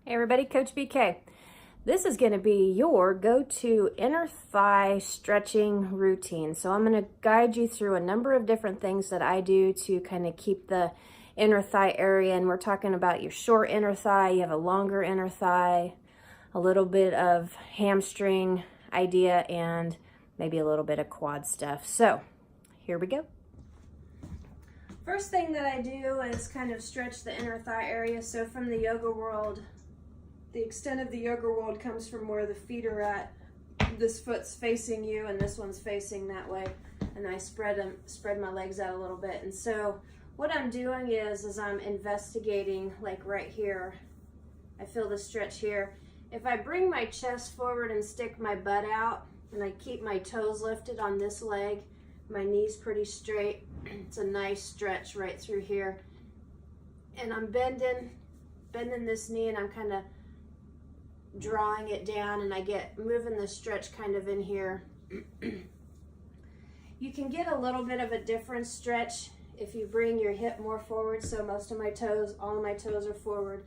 Hey everybody, Coach BK. This is going to be your go-to inner thigh stretching routine. So I'm going to guide you through a number of different things that I do to kind of keep the inner thigh area. And we're talking about your short inner thigh, you have a longer inner thigh, a little bit of hamstring idea, and maybe a little bit of quad stuff. So here we go. First thing that I do is kind of stretch the inner thigh area. So from the yoga world, the extent of the yoga world comes from where the feet are at. This foot's facing you and this one's facing that way. And I spread my legs out a little bit. And so what I'm doing is I'm investigating, like right here. I feel the stretch here. If I bring my chest forward and stick my butt out and I keep my toes lifted on this leg, my knees pretty straight, it's a nice stretch right through here. And I'm bending this knee and I'm kind of drawing it down, and I get moving the stretch kind of in here. You can get a little bit of a different stretch if you bring your hip more forward. So most of my toes, all of my toes are forward,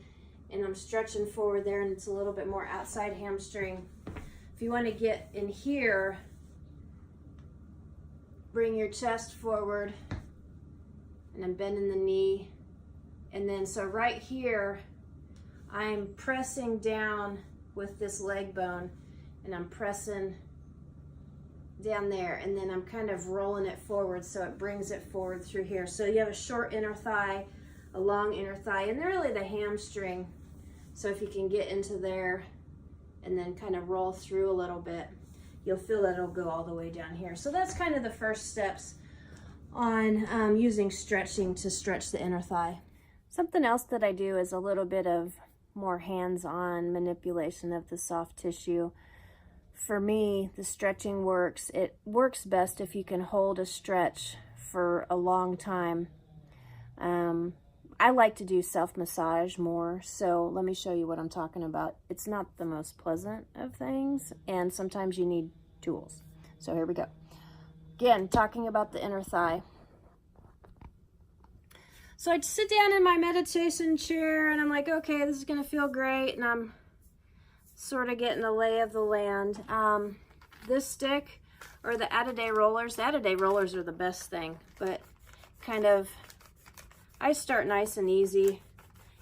and I'm stretching forward there, and it's a little bit more outside hamstring. If you want to get in here, bring your chest forward, and I'm bending the knee. And then so right here, I'm pressing down with this leg bone, and I'm pressing down there, and then I'm kind of rolling it forward so it brings it forward through here. So you have a short inner thigh, a long inner thigh, and really the hamstring. So if you can get into there and then kind of roll through a little bit, you'll feel that it'll go all the way down here. So that's kind of the first steps on using stretching to stretch the inner thigh. Something else that I do is a little bit of more hands-on manipulation of the soft tissue. For me, the stretching works. It works best if you can hold a stretch for a long time. I like to do self-massage more, so let me show you what I'm talking about. It's not the most pleasant of things, and sometimes you need tools. So here we go. Again, talking about the inner thigh. So I'd sit down in my meditation chair and I'm like, okay, this is gonna feel great. And I'm sort of getting the lay of the land. This stick or the out-of-day rollers are the best thing, but kind of, I start nice and easy.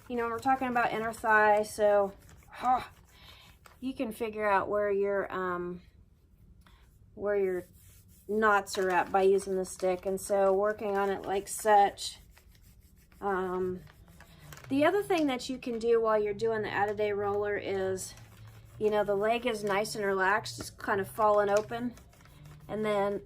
You know, we're talking about inner thigh, so you can figure out where your knots are at by using the stick. And so working on it like such. The other thing that you can do while you're doing the out-of-day roller is, you know, the leg is nice and relaxed, just kind of falling open, and then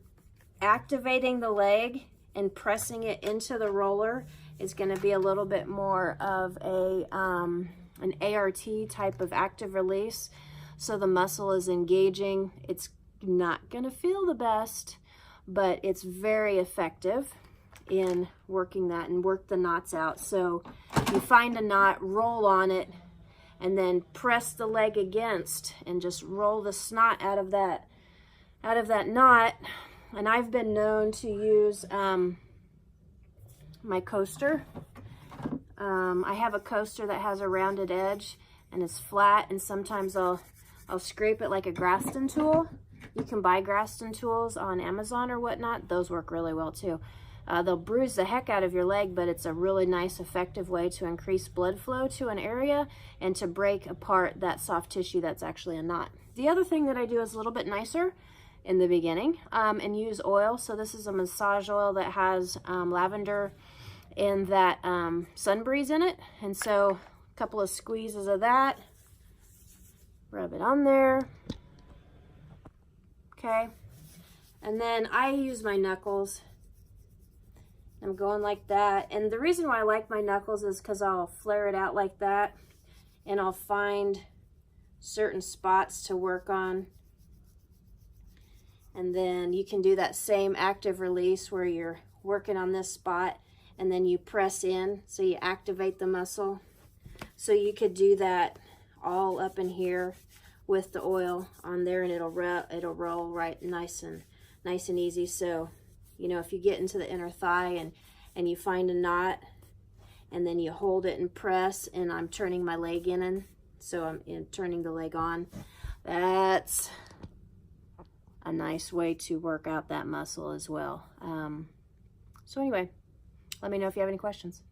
activating the leg and pressing it into the roller is going to be a little bit more of a an ART type of active release. So the muscle is engaging. It's not going to feel the best, but it's very effective in working that and work the knots out. So you find a knot, roll on it, and then press the leg against and just roll the snot out of that knot. And I've been known to use my coaster. I have a coaster that has a rounded edge and is flat, and sometimes I'll scrape it like a Graston tool. You can buy Graston tools on Amazon or whatnot. Those work really well too. They'll bruise the heck out of your leg, but it's a really nice, effective way to increase blood flow to an area and to break apart that soft tissue that's actually a knot. The other thing that I do is a little bit nicer in the beginning and use oil. So this is a massage oil that has lavender and that sun breeze in it. And so a couple of squeezes of that, rub it on there. Okay. And then I use my knuckles. I'm going like that. And the reason why I like my knuckles is because I'll flare it out like that, and I'll find certain spots to work on. And then you can do that same active release where you're working on this spot and then you press in, so you activate the muscle. So you could do that all up in here with the oil on there, and it'll roll right nice and easy. So, you know, if you get into the inner thigh and you find a knot, and then you hold it and press, and I'm turning my leg in and so I'm turning the leg on. That's a nice way to work out that muscle as well. So anyway, let me know if you have any questions.